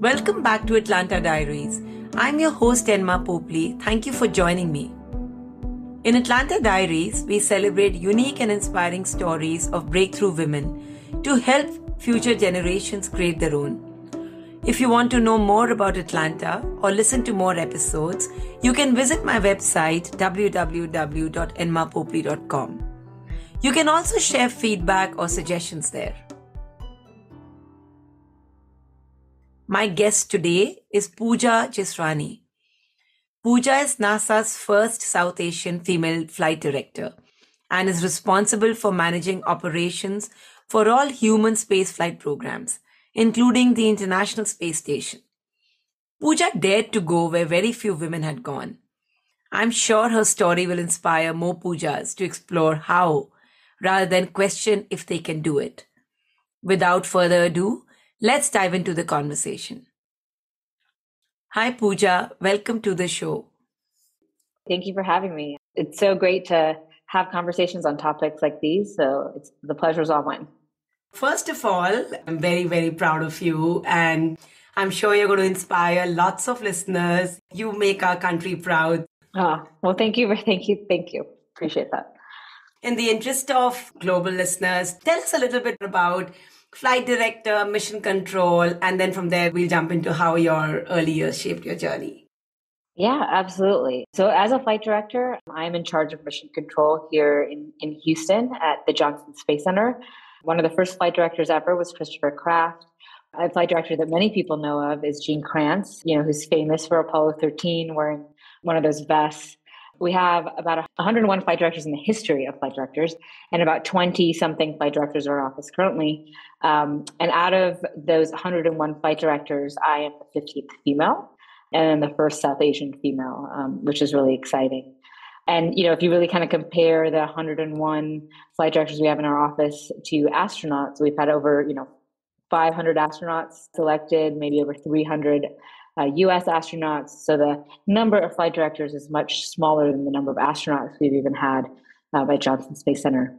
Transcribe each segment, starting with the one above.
Welcome back to Atlanta Diaries. I'm your host, Enma Popley. Thank you for joining me. In Atlanta Diaries, we celebrate unique and inspiring stories of breakthrough women to help future generations create their own. If you want to know more about Atlanta or listen to more episodes, you can visit my website www.enmapopley.com. You can also share feedback or suggestions there. My guest today is Pooja Jesrani. Pooja is NASA's first South Asian female flight director and is responsible for managing operations for all human spaceflight programs, including the International Space Station. Pooja dared to go where very few women had gone. I'm sure her story will inspire more Poojas to explore how, rather than question if they can do it. Without further ado, let's dive into the conversation. Hi, Pooja. Welcome to the show. Thank you for having me. It's so great to have conversations on topics like these. So the pleasure's all mine. First of all, I'm very, very proud of you. And I'm sure you're going to inspire lots of listeners. You make our country proud. Well, thank you. Appreciate that. In the interest of global listeners, tell us a little bit about flight director, mission control, and then from there, we'll jump into how your early years shaped your journey. Yeah, absolutely. So as a flight director, I'm in charge of mission control here in Houston at the Johnson Space Center. One of the first flight directors ever was Christopher Kraft. A flight director that many people know of is Gene Kranz, who's famous for Apollo 13 wearing one of those vests. We have about 101 flight directors in the history of flight directors and about 20-something flight directors are in office currently. And out of those 101 flight directors, I am the 15th female and the first South Asian female, which is really exciting. And, if you really kind of compare the 101 flight directors we have in our office to astronauts, we've had over, 500 astronauts selected, maybe over 300 US astronauts. So the number of flight directors is much smaller than the number of astronauts we've even had by Johnson Space Center.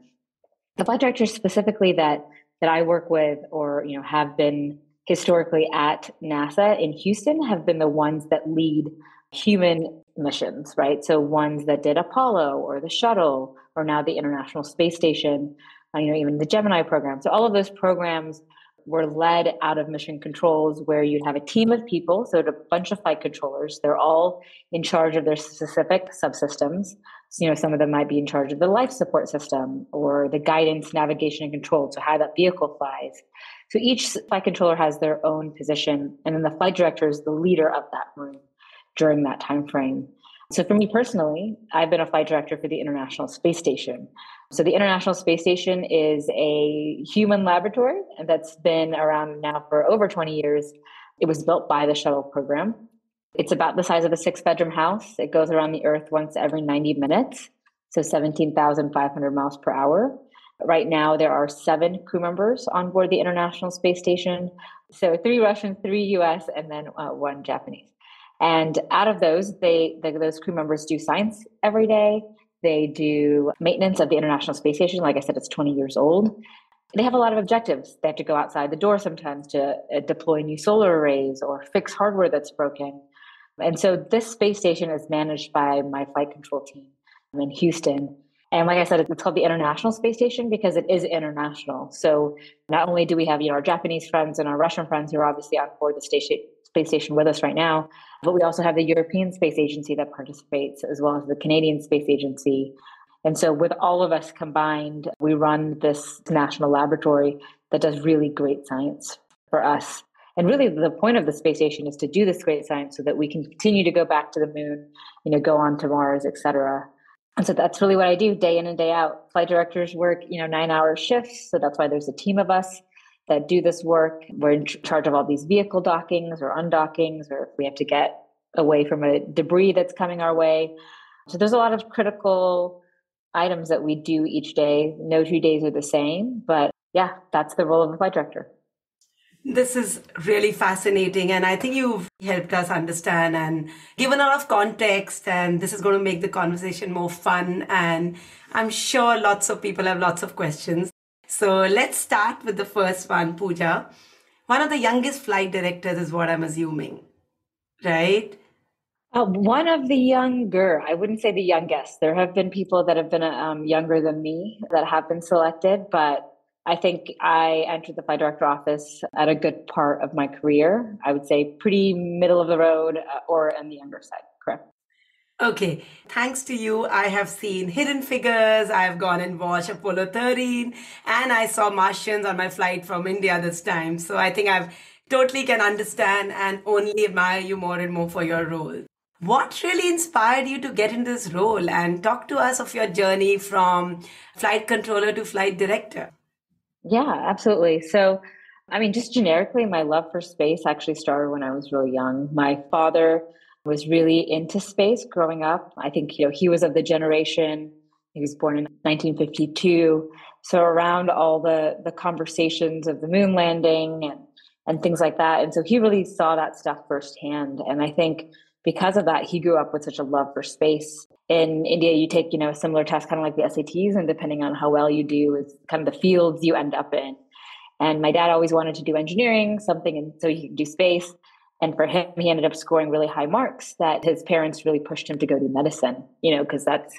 The flight directors specifically that I work with or have been historically at NASA in Houston have been the ones that lead human missions, right? So ones that did Apollo or the shuttle or now the International Space Station, even the Gemini program. So all of those programs were led out of mission controls where you'd have a team of people, so a bunch of flight controllers. They're all in charge of their specific subsystems. So, some of them might be in charge of the life support system or the guidance, navigation, and control, so how that vehicle flies. So each flight controller has their own position, and then the flight director is the leader of that room during that time frame. So for me personally, I've been a flight director for the International Space Station. So the International Space Station is a human laboratory that's been around now for over 20 years. It was built by the shuttle program. It's about the size of a 6-bedroom house. It goes around the Earth once every 90 minutes, so 17,500 miles per hour. Right now, there are 7 crew members on board the International Space Station. So 3 Russians, 3 US, and then 1 Japanese. And out of those, those crew members do science every day. They do maintenance of the International Space Station. Like I said, it's 20 years old. They have a lot of objectives. They have to go outside the door sometimes to deploy new solar arrays or fix hardware that's broken. And so this space station is managed by my flight control team in Houston. And like I said, it's called the International Space Station because it is international. So not only do we have our Japanese friends and our Russian friends who are obviously on board the space station with us right now, but we also have the European Space Agency that participates, as well as the Canadian Space Agency. And so with all of us combined, we run this national laboratory that does really great science for us. And really the point of the space station is to do this great science so that we can continue to go back to the moon, go on to Mars, et cetera. And so that's really what I do day in and day out. Flight directors work, 9-hour shifts. So that's why there's a team of us that do this work. We're in charge of all these vehicle dockings or undockings, or if we have to get away from a debris that's coming our way. So there's a lot of critical items that we do each day. No 2 days are the same, but yeah, that's the role of a flight director. This is really fascinating. And I think you've helped us understand and given a lot of context. And this is going to make the conversation more fun. And I'm sure lots of people have lots of questions. So let's start with the first one, Pooja. One of the youngest flight directors is what I'm assuming, right? One of the younger, I wouldn't say the youngest. There have been people that have been younger than me that have been selected, but I think I entered the flight director office at a good part of my career. I would say pretty middle of the road or on the younger side, correct? Okay, thanks to you, I have seen Hidden Figures, I have gone and watched Apollo 13, and I saw Martians on my flight from India this time. So I think I've totally can understand and only admire you more and more for your role. What really inspired you to get in this role and talk to us of your journey from flight controller to flight director? Yeah, absolutely. So, I mean, just generically, my love for space actually started when I was really young. My father was really into space growing up. I think, he was of the generation, he was born in 1952. So around all the conversations of the moon landing and things like that. And so he really saw that stuff firsthand. And I think because of that, he grew up with such a love for space. In India, you take, a similar test, kind of like the SATs, and depending on how well you do, is kind of the fields you end up in. And my dad always wanted to do engineering, something, and so he could do space. And for him, he ended up scoring really high marks that his parents really pushed him to go do medicine, because that's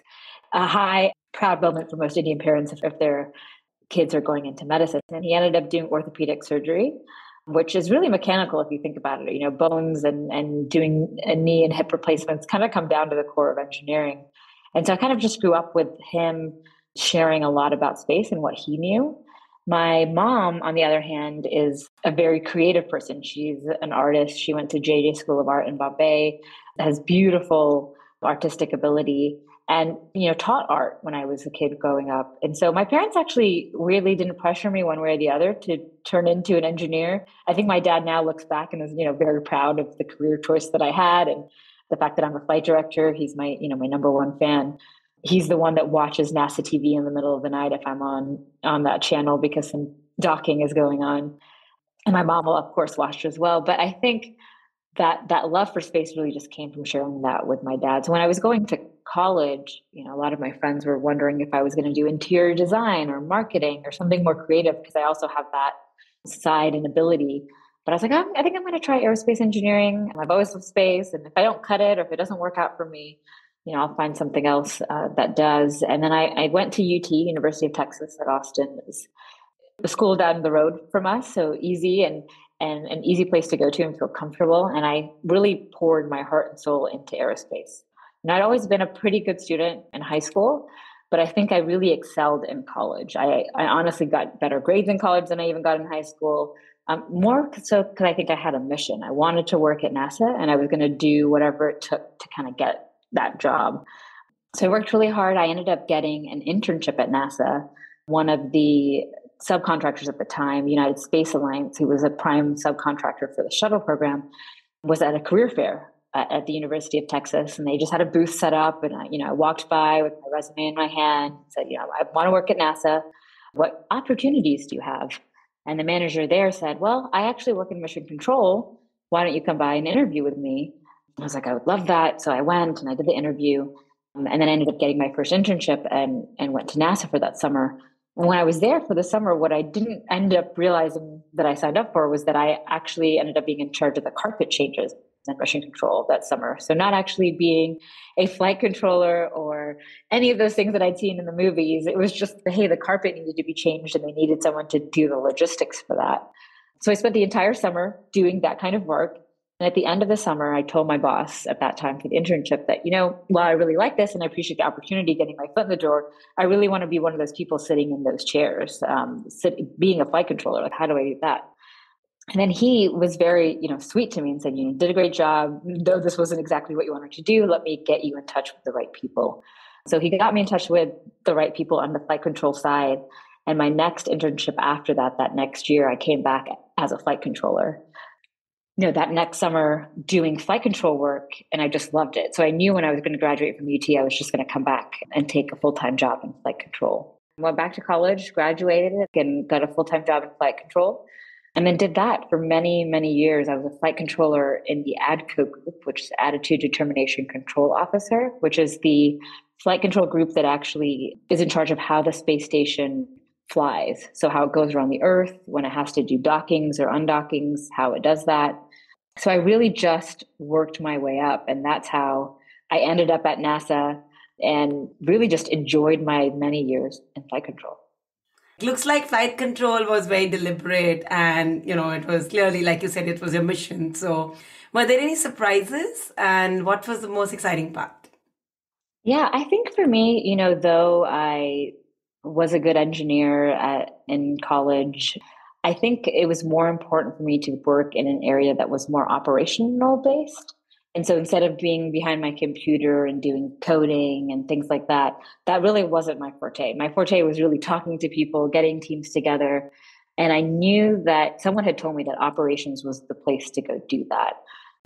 a high, proud moment for most Indian parents if their kids are going into medicine. And he ended up doing orthopedic surgery, which is really mechanical if you think about it. Bones and doing a knee and hip replacements kind of come down to the core of engineering. And so I kind of just grew up with him sharing a lot about space and what he knew. My mom, on the other hand, is a very creative person. She's an artist. She went to JJ School of Art in Bombay, has beautiful artistic ability, and taught art when I was a kid growing up. And so my parents actually really didn't pressure me one way or the other to turn into an engineer. I think my dad now looks back and is very proud of the career choice that I had, and the fact that I'm a flight director. He's my number one fan. He's the one that watches NASA TV in the middle of the night if I'm on that channel because some docking is going on. And my mom will of course watch as well. But I think that love for space really just came from sharing that with my dad. So when I was going to college, a lot of my friends were wondering if I was going to do interior design or marketing or something more creative because I also have that side and ability. But I was like, I think I'm going to try aerospace engineering. I've always loved space, and if I don't cut it or if it doesn't work out for me, I'll find something else that does. And then I went to UT, University of Texas at Austin. It was a school down the road from us, so easy and an easy place to go to and feel comfortable. And I really poured my heart and soul into aerospace. And I'd always been a pretty good student in high school, but I think I really excelled in college. I honestly got better grades in college than I even got in high school. More so because I think I had a mission. I wanted to work at NASA, and I was going to do whatever it took to kind of get that job. So I worked really hard. I ended up getting an internship at NASA. One of the subcontractors at the time, United Space Alliance, who was a prime subcontractor for the shuttle program, was at a career fair at the University of Texas, and they just had a booth set up. And I walked by with my resume in my hand, said, I want to work at NASA. What opportunities do you have? And the manager there said, well, I actually work in mission control. Why don't you come by and interview with me? I was like, I would love that. So I went and I did the interview, and then I ended up getting my first internship and went to NASA for that summer. And when I was there for the summer, what I didn't end up realizing that I signed up for was that I actually ended up being in charge of the carpet changes and mission control that summer. So not actually being a flight controller or any of those things that I'd seen in the movies. It was just, hey, the carpet needed to be changed and they needed someone to do the logistics for that. So I spent the entire summer doing that kind of work. And at the end of the summer, I told my boss at that time for the internship that, while I really like this and I appreciate the opportunity getting my foot in the door, I really want to be one of those people sitting in those chairs, being a flight controller. Like, how do I do that? And then he was very, sweet to me and said, you did a great job. Though this wasn't exactly what you wanted to do, let me get you in touch with the right people. So he got me in touch with the right people on the flight control side. And my next internship after that next year, I came back as a flight controller. That next summer doing flight control work, and I just loved it. So I knew when I was going to graduate from UT, I was just going to come back and take a full-time job in flight control. Went back to college, graduated, and got a full-time job in flight control, and then did that for many, many years. I was a flight controller in the ADCO group, which is Attitude Determination Control Officer, which is the flight control group that actually is in charge of how the space station flies. So how it goes around the Earth, when it has to do dockings or undockings, how it does that. So I really just worked my way up. And that's how I ended up at NASA and really just enjoyed my many years in flight control. Looks like flight control was very deliberate and, it was clearly, like you said, it was a mission. So were there any surprises and what was the most exciting part? Yeah, I think for me, though I was a good engineer in college, I think it was more important for me to work in an area that was more operational based. And so instead of being behind my computer and doing coding and things like that, that really wasn't my forte. My forte was really talking to people, getting teams together. And I knew that someone had told me that operations was the place to go do that.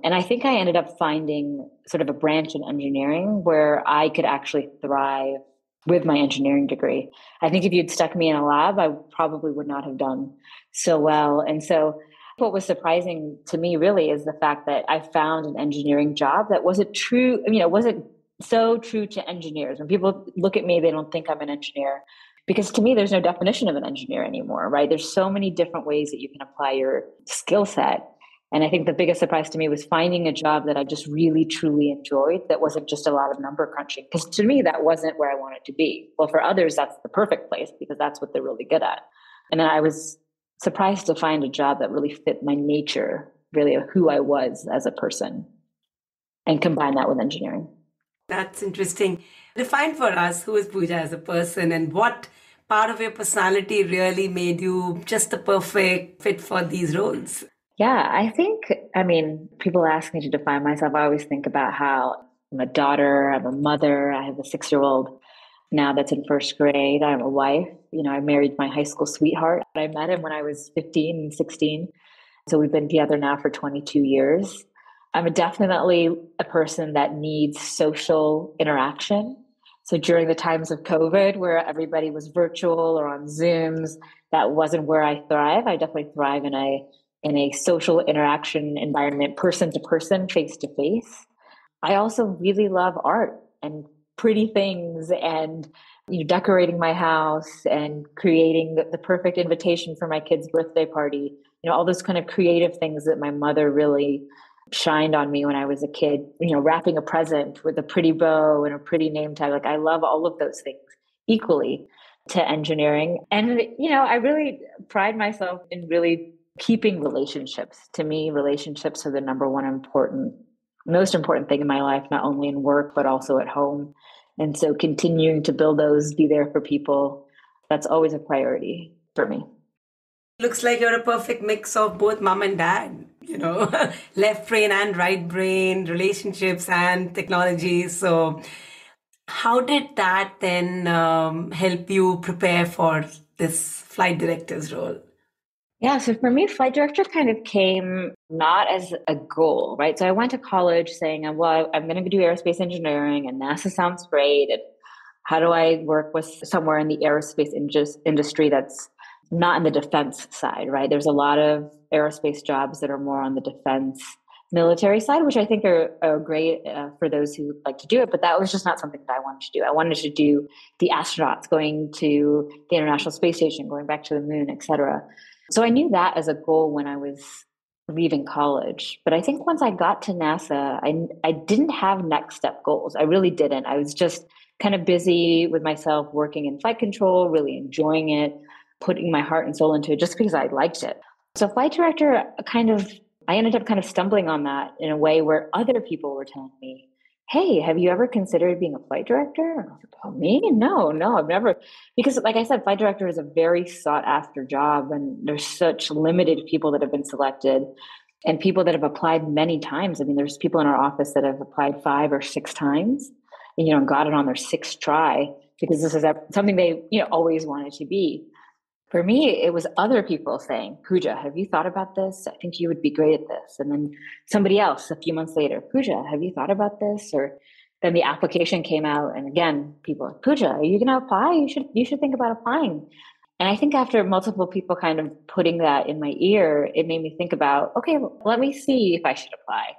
And I think I ended up finding sort of a branch in engineering where I could actually thrive with my engineering degree. I think if you'd stuck me in a lab, I probably would not have done so well. And so what was surprising to me really is the fact that I found an engineering job that wasn't true, wasn't so true to engineers. When people look at me, they don't think I'm an engineer. Because to me, there's no definition of an engineer anymore, right? There's so many different ways that you can apply your skill set. And I think the biggest surprise to me was finding a job that I just really, truly enjoyed that wasn't just a lot of number crunching. Because to me, that wasn't where I wanted to be. Well, for others, that's the perfect place because that's what they're really good at. And then I was surprised to find a job that really fit my nature, really who I was as a person, and combine that with engineering. That's interesting. Define for us who is Pooja as a person and what part of your personality really made you just the perfect fit for these roles. Yeah, people ask me to define myself. I always think about how I'm a daughter, I'm a mother, I have a 6-year-old now that's in first grade. I'm a wife. I married my high school sweetheart. I met him when I was 15 and 16. So we've been together now for 22 years. I'm definitely a person that needs social interaction. So during the times of COVID, where everybody was virtual or on Zooms, that wasn't where I thrive. I definitely thrive in a social interaction environment, person to person, face to face. I also really love art and pretty things and decorating my house and creating the perfect invitation for my kid's birthday party. All those kind of creative things that my mother really shined on me when I was a kid, wrapping a present with a pretty bow and a pretty name tag. Like I love all of those things equally to engineering. And, I really pride myself in really keeping relationships. To me, relationships are the number one most important thing in my life, not only in work, but also at home. And so continuing to build those, be there for people, that's always a priority for me. Looks like you're a perfect mix of both mom and dad, left brain and right brain, relationships and technology. So how did that then help you prepare for this flight director's role? Yeah, so for me, flight director kind of came not as a goal, right? So I went to college saying, well, I'm going to do aerospace engineering and NASA sounds great. And how do I work with somewhere in the aerospace industry that's not in the defense side, right? There's a lot of aerospace jobs that are more on the defense military side, which I think are great for those who like to do it. But that was just not something that I wanted to do. I wanted to do the astronauts going to the International Space Station, going back to the moon, et cetera. So I knew that as a goal when I was leaving college. But I think once I got to NASA, I didn't have next step goals. I really didn't. I was just kind of busy with myself working in flight control, really enjoying it, putting my heart and soul into it just because I liked it. So flight director I ended up kind of stumbling on that in a way where other people were telling me, hey, have you ever considered being a flight director? And I was like, oh, me? No, I've never. Because like I said, flight director is a very sought after job and there's such limited people that have been selected and people that have applied many times. I mean, there's people in our office that have applied 5 or 6 times and, got it on their 6th try because this is something they, always wanted to be. For me, it was other people saying, Pooja, have you thought about this? I think you would be great at this. And then somebody else a few months later, Pooja, have you thought about this? Or then the application came out. And again, people are, Pooja, are you going to apply? You should think about applying. And I think after multiple people kind of putting that in my ear, it made me think about, okay, well, let me see if I should apply.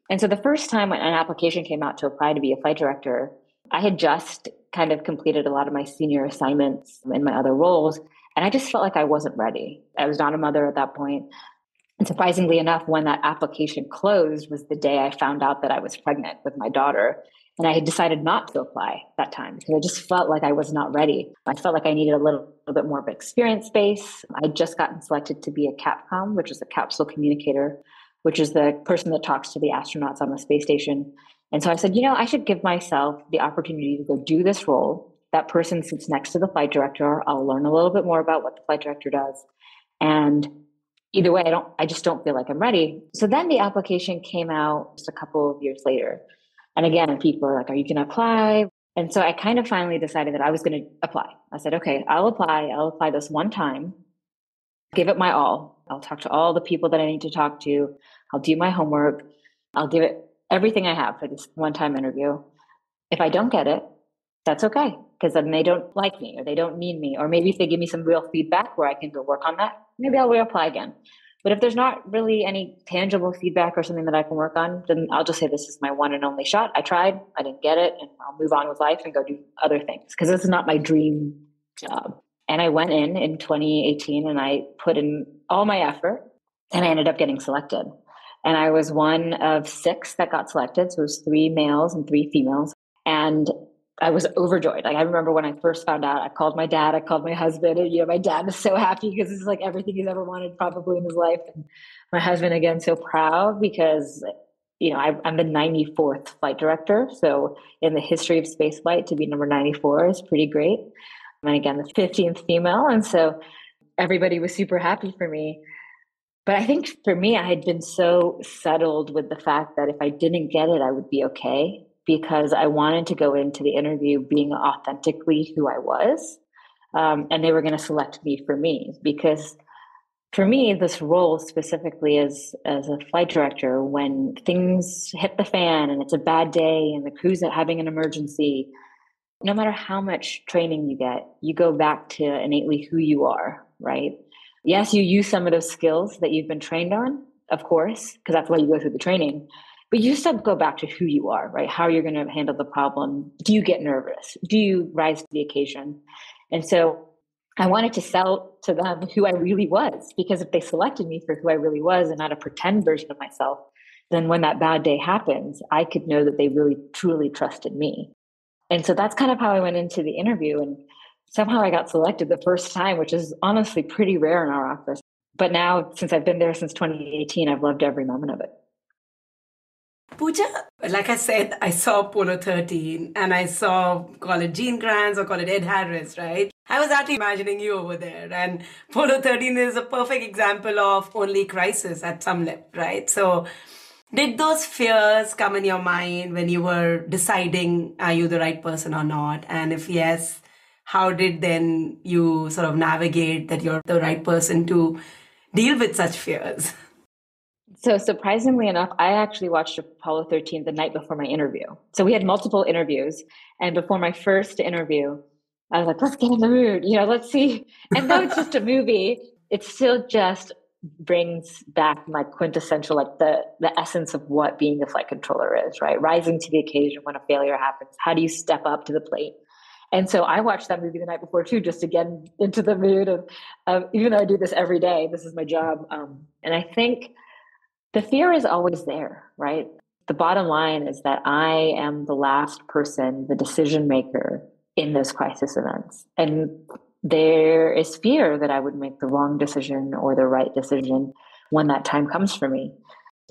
And so the first time when an application came out to apply to be a flight director, I had just kind of completed a lot of my senior assignments in my other roles. And I just felt like I wasn't ready. I was not a mother at that point. And surprisingly enough, when that application closed was the day I found out that I was pregnant with my daughter. And I had decided not to apply that time because I just felt like I was not ready. I felt like I needed a little bit more of experience base. I'd just gotten selected to be a CAPCOM, which is a capsule communicator, which is the person that talks to the astronauts on the space station. And so I said, I should give myself the opportunity to go do this role. That person sits next to the flight director. I'll learn a little bit more about what the flight director does. And either way, I just don't feel like I'm ready. So then the application came out just a couple of years later. And again, people are like, are you going to apply? And so I kind of finally decided that I was going to apply. I said, okay, I'll apply. I'll apply this one time, give it my all. I'll talk to all the people that I need to talk to. I'll do my homework. I'll give it everything I have for this one-time interview. If I don't get it, that's okay, because then they don't like me or they don't need me. Or maybe if they give me some real feedback where I can go work on that, maybe I'll reapply again. But if there's not really any tangible feedback or something that I can work on, then I'll just say this is my one and only shot. I tried, I didn't get it, and I'll move on with life and go do other things because this is not my dream job. And I went in 2018 and I put in all my effort and I ended up getting selected. And I was one of 6 that got selected. So it was 3 males and 3 females. And I was overjoyed. Like I remember when I first found out, I called my dad, I called my husband, and my dad was so happy because this is like everything he's ever wanted probably in his life. And my husband, again, so proud because, I'm the 94th flight director. So in the history of spaceflight, to be number 94 is pretty great. And again, the 15th female. And so everybody was super happy for me. But I think for me, I had been so settled with the fact that if I didn't get it, I would be okay, because I wanted to go into the interview being authentically who I was. And they were going to select me for me, because for me, this role specifically as a flight director, when things hit the fan and it's a bad day and the crew's having an emergency, no matter how much training you get, you go back to innately who you are, right? Yes, you use some of those skills that you've been trained on, of course, because that's why you go through the training. But you still go back to who you are, right? How you're going to handle the problem. Do you get nervous? Do you rise to the occasion? And so I wanted to sell to them who I really was, because if they selected me for who I really was and not a pretend version of myself, then when that bad day happens, I could know that they really, truly trusted me. And so that's kind of how I went into the interview. And somehow I got selected the first time, which is honestly pretty rare in our office. But now, since I've been there since 2018, I've loved every moment of it. Pooja, like I said, I saw Apollo 13 and I saw, call it Gene Kranz or call it Ed Harris, right? I was actually imagining you over there. And Apollo 13 is a perfect example of only crisis at some level, right? So did those fears come in your mind when you were deciding, are you the right person or not? And if yes, how did then you sort of navigate that you're the right person to deal with such fears? So surprisingly enough, I actually watched Apollo 13 the night before my interview. So we had multiple interviews. And before my first interview, I was like, let's get in the mood, let's see. And though it's just a movie, it still just brings back my quintessential, like the essence of what being a flight controller is, right? Rising to the occasion when a failure happens. How do you step up to the plate? And so I watched that movie the night before too, just to get into the mood of even though I do this every day, this is my job. And I think the fear is always there, right? The bottom line is that I am the last person, the decision maker in those crisis events. And there is fear that I would make the wrong decision or the right decision when that time comes for me.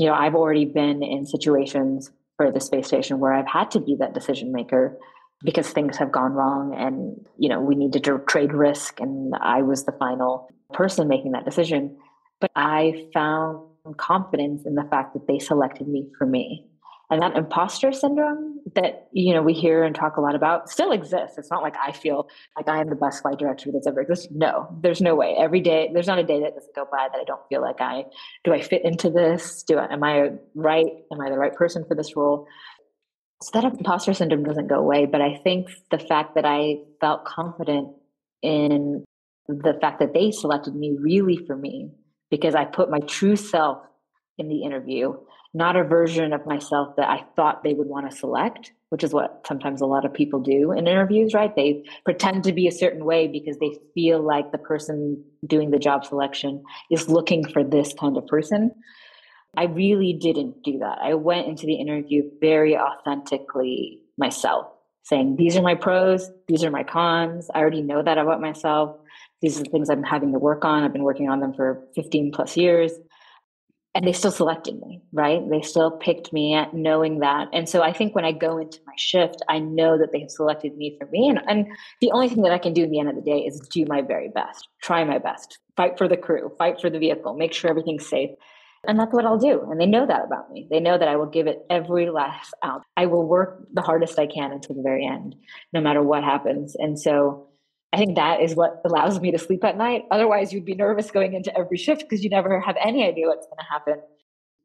I've already been in situations for the space station where I've had to be that decision maker because things have gone wrong and, we needed to trade risk. And I was the final person making that decision. But I found confidence in the fact that they selected me for me. And that imposter syndrome that, we hear and talk a lot about still exists. It's not like I feel like I am the best flight director that's ever existed. No, there's no way. Every day, there's not a day that doesn't go by that I don't feel like do I fit into this? Am I right? Am I the right person for this role? So that imposter syndrome doesn't go away. But I think the fact that I felt confident in the fact that they selected me really for me, because I put my true self in the interview, not a version of myself that I thought they would want to select, which is what sometimes a lot of people do in interviews, right? They pretend to be a certain way because they feel like the person doing the job selection is looking for this kind of person. I really didn't do that. I went into the interview very authentically myself, saying, these are my pros, these are my cons. I already know that about myself. These are the things I'm having to work on. I've been working on them for 15 plus years. And they still selected me, right? They still picked me at knowing that. And so I think when I go into my shift, I know that they have selected me for me. And the only thing that I can do in the end of the day is do my very best, try my best, fight for the crew, fight for the vehicle, make sure everything's safe. And that's what I'll do. And they know that about me. They know that I will give it every last ounce. I will work the hardest I can until the very end, no matter what happens. And so I think that is what allows me to sleep at night. Otherwise, you'd be nervous going into every shift because you never have any idea what's going to happen.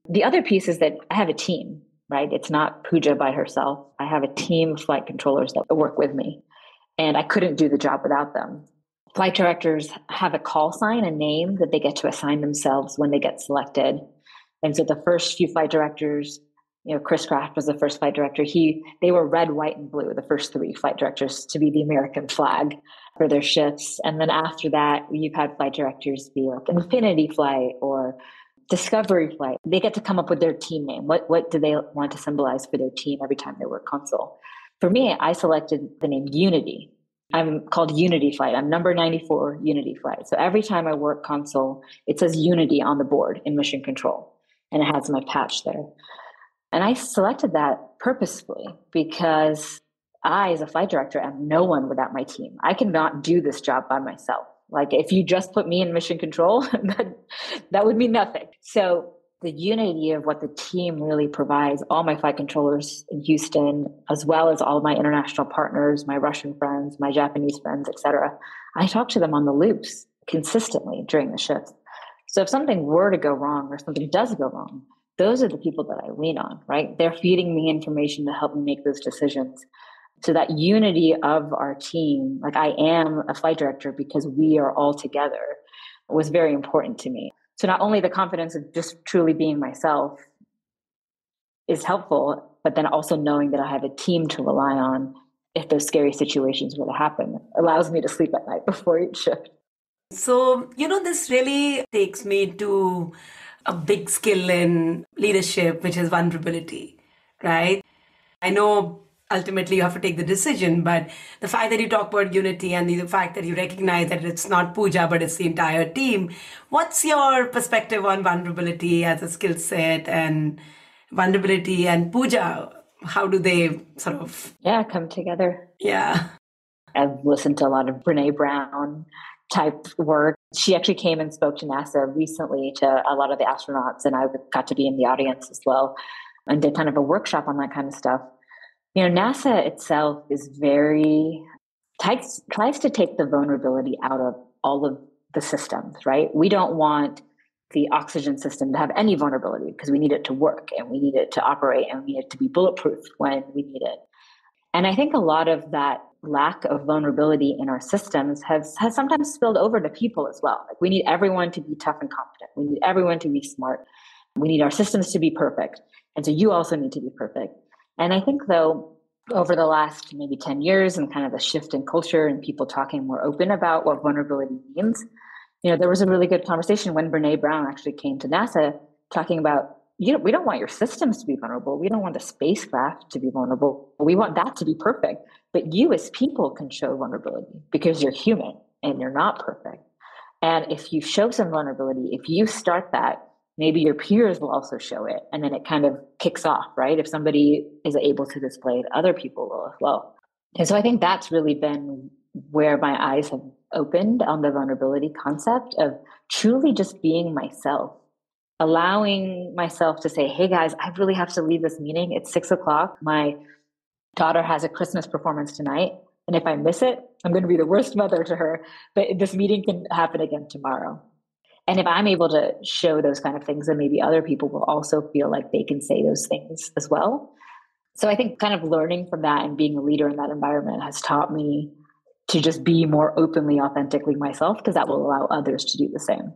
The other piece is that I have a team, right? It's not Pooja by herself. I have a team of flight controllers that work with me, and I couldn't do the job without them. Flight directors have a call sign, a name that they get to assign themselves when they get selected. And so the first few flight directors, Chris Kraft was the first flight director. They were red, white, and blue, the first three flight directors to be the American flag for their shifts. And then after that, you've had flight directors be like Infinity Flight or Discovery Flight. They get to come up with their team name. What do they want to symbolize for their team every time they work console? For me, I selected the name Unity. I'm called Unity Flight. I'm number 94 Unity Flight. So every time I work console, it says Unity on the board in mission control, and it has my patch there. And I selected that purposefully because I, as a flight director, am no one without my team. I cannot do this job by myself. Like if you just put me in mission control, that would mean nothing. So the unity of what the team really provides, all my flight controllers in Houston, as well as all of my international partners, my Russian friends, my Japanese friends, etc. I talk to them on the loops consistently during the shift. So if something were to go wrong or something does go wrong, those are the people that I lean on, right? They're feeding me information to help me make those decisions. So that unity of our team, like I am a flight director because we are all together, was very important to me. So not only the confidence of just truly being myself is helpful, but then also knowing that I have a team to rely on if those scary situations were to happen allows me to sleep at night before each shift. So, this really takes me to a big skill in leadership, which is vulnerability, right? I know ultimately you have to take the decision, but the fact that you talk about unity and the fact that you recognize that it's not Pooja, but it's the entire team, what's your perspective on vulnerability as a skill set, and vulnerability and Pooja? How do they sort of... come together? Yeah. I've listened to a lot of Brene Brown type work. She actually came and spoke to NASA recently to a lot of the astronauts, and I got to be in the audience as well and did kind of a workshop on that kind of stuff. NASA itself is tries to take the vulnerability out of all of the systems, right? We don't want the oxygen system to have any vulnerability because we need it to work and we need it to operate and we need it to be bulletproof when we need it. And I think a lot of that lack of vulnerability in our systems has sometimes spilled over to people as well. Like we need everyone to be tough and competent. We need everyone to be smart. We need our systems to be perfect. And so you also need to be perfect. And I think though, over the last maybe 10 years and kind of the shift in culture and people talking more open about what vulnerability means, there was a really good conversation when Brene Brown actually came to NASA talking about, we don't want your systems to be vulnerable. We don't want the spacecraft to be vulnerable. We want that to be perfect. But you as people can show vulnerability because you're human and you're not perfect. And if you show some vulnerability, if you start that, maybe your peers will also show it. And then it kind of kicks off, right? If somebody is able to display it, other people will as well. And so I think that's really been where my eyes have opened on the vulnerability concept of truly just being myself, allowing myself to say, hey guys, I really have to leave this meeting. It's 6:00. My daughter has a Christmas performance tonight. And if I miss it, I'm going to be the worst mother to her, but this meeting can happen again tomorrow. And if I'm able to show those kind of things, then maybe other people will also feel like they can say those things as well. So I think kind of learning from that and being a leader in that environment has taught me to just be more openly, authentically myself, because that will allow others to do the same.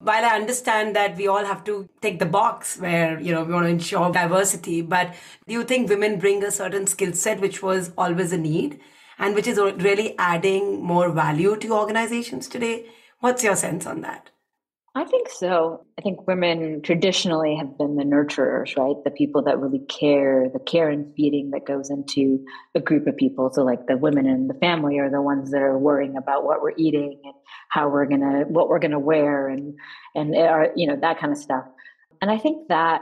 While I understand that we all have to take the box where, we want to ensure diversity, but do you think women bring a certain skill set which was always a need and which is really adding more value to organizations today? What's your sense on that? I think so. I think women traditionally have been the nurturers, right? The people that really care, the care and feeding that goes into a group of people. So like the women in the family are the ones that are worrying about what we're eating and what we're gonna wear and that kind of stuff. And I think that,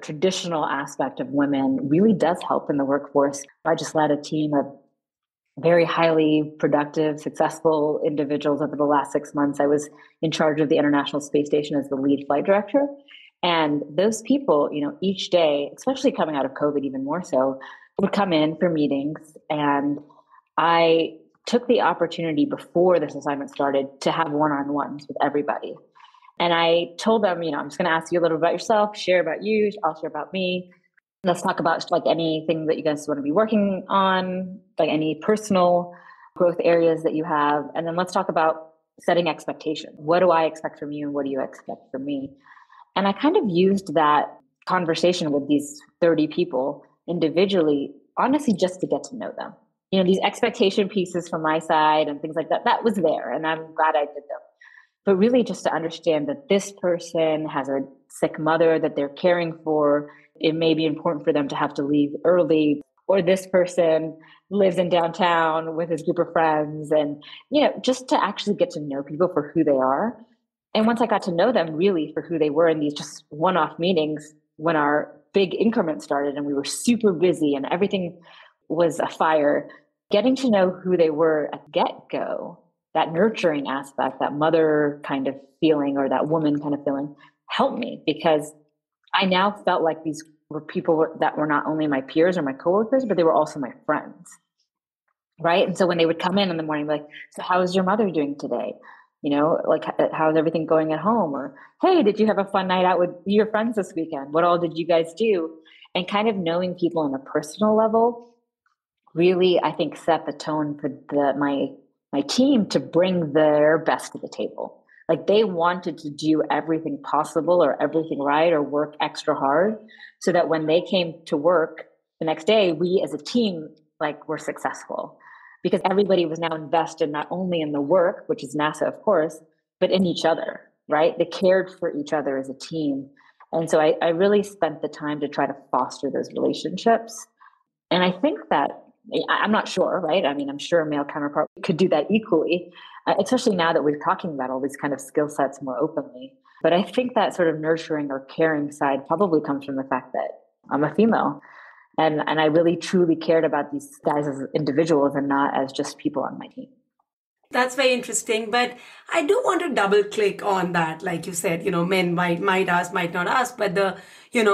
traditional aspect of women really does help in the workforce. I just led a team of very highly productive, successful individuals over the last 6 months. I was in charge of the International Space Station as the lead flight director. And those people, each day, especially coming out of COVID, even more so, would come in for meetings. And I took the opportunity before this assignment started to have one-on-ones with everybody. And I told them, I'm just going to ask you a little about yourself, share about you, I'll share about me. Let's talk about like anything that you guys want to be working on, like any personal growth areas that you have. And then let's talk about setting expectations. What do I expect from you and what do you expect from me? And I kind of used that conversation with these 30 people individually, honestly, just to get to know them. These expectation pieces from my side and things like that, that was there. And I'm glad I did them. But really just to understand that this person has a sick mother that they're caring for. It may be important for them to have to leave early, or this person lives in downtown with his group of friends, and, just to actually get to know people for who they are. And once I got to know them really for who they were in these just one-off meetings, when our big increment started and we were super busy and everything was a fire, getting to know who they were at the get-go, that nurturing aspect, that mother kind of feeling or that woman kind of feeling helped me, because I now felt like these were people that were not only my peers or my coworkers, but they were also my friends. Right. And so when they would come in the morning, like, so how is your mother doing today? Like, how's everything going at home? Or, hey, did you have a fun night out with your friends this weekend? What all did you guys do? And kind of knowing people on a personal level really, I think, set the tone for my team to bring their best to the table. Like they wanted to do everything possible or everything right or work extra hard so that when they came to work the next day, we as a team, were successful, because everybody was now invested not only in the work, which is NASA, of course, but in each other, right? They cared for each other as a team. And so I really spent the time to try to foster those relationships. And I think that, I'm not sure, right? I mean, I'm sure a male counterpart could do that equally, especially now that we're talking about all these kind of skill sets more openly. But I think that sort of nurturing or caring side probably comes from the fact that I'm a female. And I really truly cared about these guys as individuals and not as just people on my team. That's very interesting, but I do want to double click on that. Like you said, men might ask, might not ask, but the,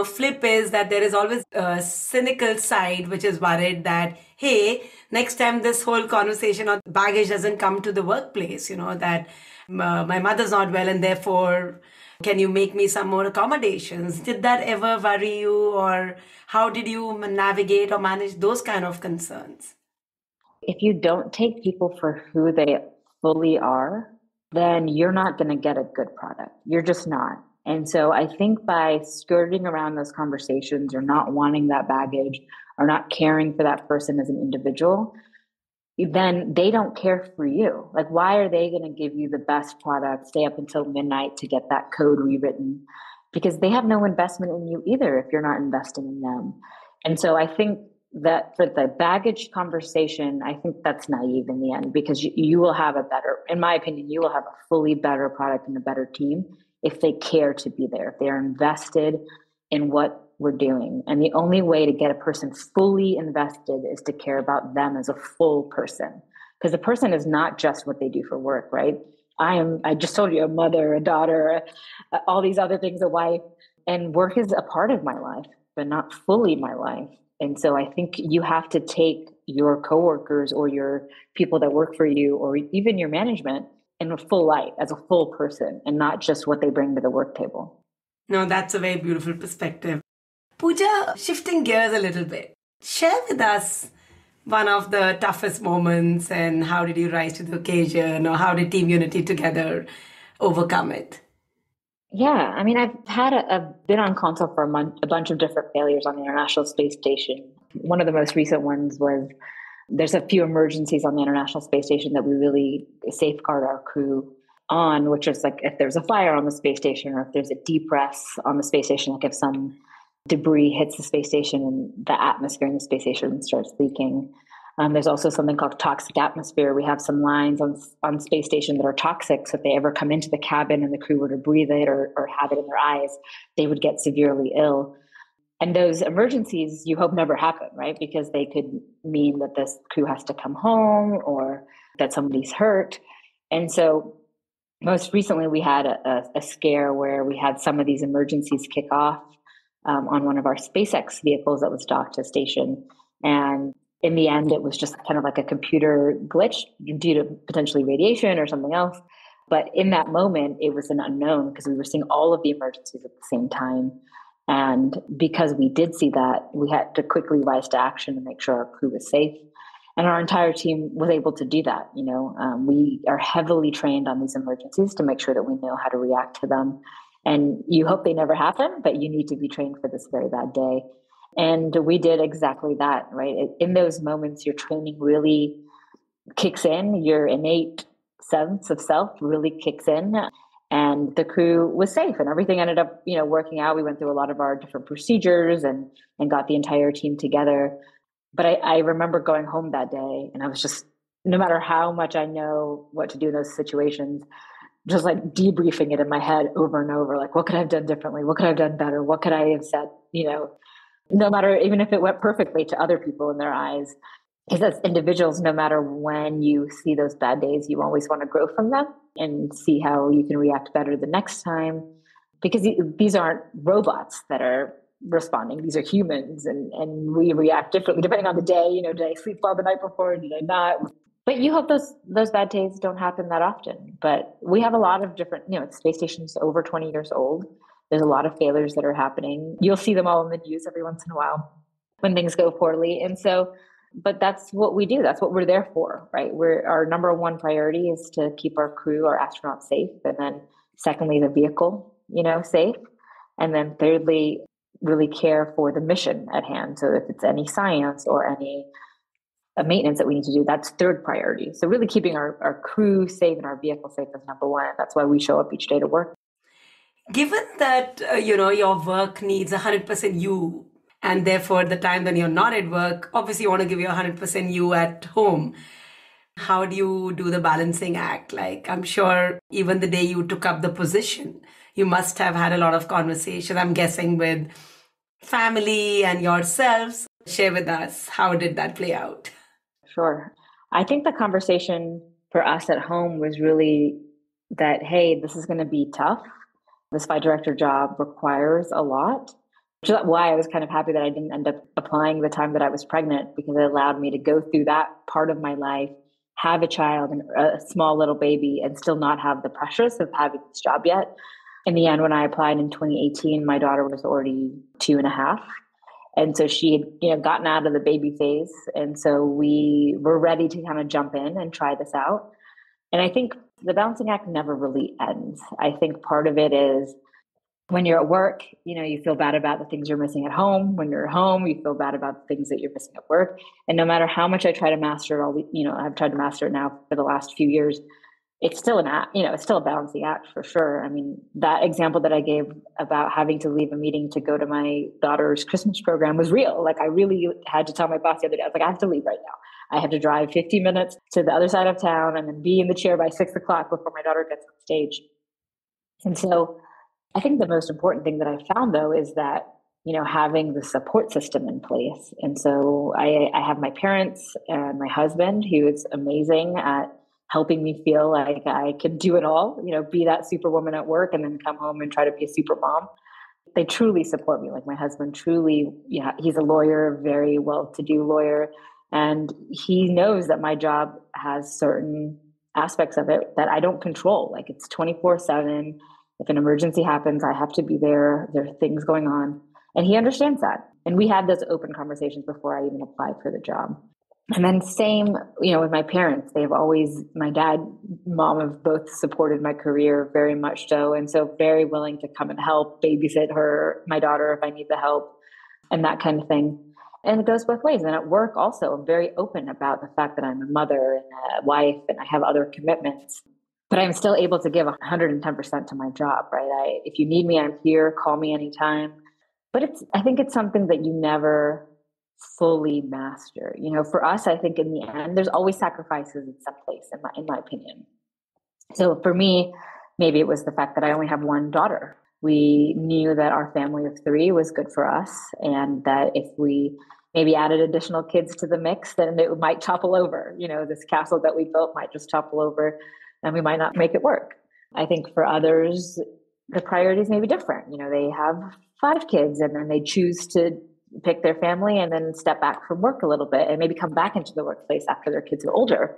flip is that there is always a cynical side, which is worried that, hey, next time this whole conversation or baggage doesn't come to the workplace, that my mother's not well and therefore can you make me some more accommodations? Did that ever worry you, or how did you navigate or manage those kind of concerns? If you don't take people for who they fully are, then you're not going to get a good product. You're just not. And so I think by skirting around those conversations or not wanting that baggage or not caring for that person as an individual, then they don't care for you. Like, why are they going to give you the best product, stay up until midnight to get that code rewritten? Because they have no investment in you either if you're not investing in them. And so I think that for the baggage conversation, I think that's naive in the end, because you will have a better, in my opinion, you will have a fully better product and a better team if they care to be there, if they are invested in what we're doing. And the only way to get a person fully invested is to care about them as a full person, because a person is not just what they do for work, right? I just told you, a mother, a daughter, all these other things, a wife, and work is a part of my life, but not fully my life. And so I think you have to take your coworkers or your people that work for you or even your management in a full light as a full person and not just what they bring to the work table. No, that's a very beautiful perspective. Pooja, shifting gears a little bit, share with us one of the toughest moments and how did you rise to the occasion, or how did Team Unity together overcome it? Yeah, I mean, I've been on console for a bunch of different failures on the International Space Station. One of the most recent ones was there's a few emergencies on the International Space Station that we really safeguard our crew on, which is like if there's a fire on the space station or if there's a depress on the space station, like if some debris hits the space station and the atmosphere in the space station starts leaking. There's also something called toxic atmosphere. We have some lines on space station that are toxic. So if they ever come into the cabin and the crew were to breathe it or have it in their eyes, they would get severely ill. And those emergencies you hope never happen, right? Because they could mean that this crew has to come home or that somebody's hurt. And so most recently we had a scare where we had some of these emergencies kick off on one of our SpaceX vehicles that was docked to station. And in the end, it was just kind of like a computer glitch due to potentially radiation or something else. But in that moment, it was an unknown because we were seeing all of the emergencies at the same time. And because we did see that, we had to quickly rise to action to make sure our crew was safe. And our entire team was able to do that. We are heavily trained on these emergencies to make sure that we know how to react to them. And you hope they never happen, but you need to be trained for this very bad day. And we did exactly that, right? In those moments, your training really kicks in, your innate sense of self really kicks in. And the crew was safe and everything ended up, working out. We went through a lot of our different procedures and got the entire team together. But I remember going home that day and I was just, no matter how much I know what to do in those situations, just like debriefing it in my head over and over, like, what could I have done differently? What could I have done better? What could I have said? No matter, even if it went perfectly to other people in their eyes, because as individuals, no matter when you see those bad days, you always want to grow from them and see how you can react better the next time. Because these aren't robots that are responding. These are humans and we react differently depending on the day. Did I sleep well the night before? Did I not? But you hope those bad days don't happen that often. But we have a lot of different, space station's over 20 years old. There's a lot of failures that are happening. You'll see them all in the news every once in a while when things go poorly. And so, but that's what we do. That's what we're there for, right? Our number one priority is to keep our crew, our astronauts safe. And then secondly, the vehicle, safe. And then thirdly, really care for the mission at hand. So if it's any science or any maintenance that we need to do, that's third priority. So really keeping our crew safe and our vehicle safe is number one. That's why we show up each day to work. Given that, your work needs 100% you, and therefore the time when you're not at work, obviously you want to give your 100% you at home. How do you do the balancing act? Like, I'm sure even the day you took up the position, you must have had a lot of conversation, I'm guessing, with family and yourselves. Share with us, how did that play out? Sure. I think the conversation for us at home was really that, hey, this is going to be tough. This flight director job requires a lot, which is why I was kind of happy that I didn't end up applying the time that I was pregnant, because it allowed me to go through that part of my life, have a child and a small little baby, and still not have the pressures of having this job yet. In the end, when I applied in 2018, my daughter was already 2.5. And so she had, gotten out of the baby phase. And so we were ready to kind of jump in and try this out. And I think the balancing act never really ends. I think part of it is when you're at work, you feel bad about the things you're missing at home. When you're at home, you feel bad about the things that you're missing at work. And no matter how much I try to master it I've tried to master it now for the last few years, it's still it's still a balancing act for sure. I mean, that example that I gave about having to leave a meeting to go to my daughter's Christmas program was real. Like, I really had to tell my boss the other day, I was like, I have to leave right now. I have to drive 50 minutes to the other side of town and then be in the chair by 6 o'clock before my daughter gets on stage. And so I think the most important thing that I found, though, is that, having the support system in place. And so I have my parents and my husband, who is amazing at helping me feel like I can do it all, be that superwoman at work and then come home and try to be a super mom. They truly support me. Like, my husband truly, he's a lawyer, very well-to-do lawyer. And he knows that my job has certain aspects of it that I don't control. Like, it's 24/7. If an emergency happens, I have to be there. There are things going on. And he understands that. And we had those open conversations before I even applied for the job. And then same, with my parents, they've always, my dad, mom have both supported my career very much so. And so very willing to come and help babysit my daughter, if I need the help and that kind of thing. And it goes both ways. And at work also, I'm very open about the fact that I'm a mother and a wife and I have other commitments, but I'm still able to give 110% to my job, right? If you need me, I'm here, call me anytime. But I think it's something that you never fully master. For us, I think in the end, there's always sacrifices in some place, in my opinion. So for me, maybe it was the fact that I only have one daughter. We knew that our family of three was good for us, and that if we maybe added additional kids to the mix, then it might topple over. This castle that we built might just topple over, and we might not make it work. I think for others, the priorities may be different. They have 5 kids, and then they choose to pick their family and then step back from work a little bit and maybe come back into the workplace after their kids are older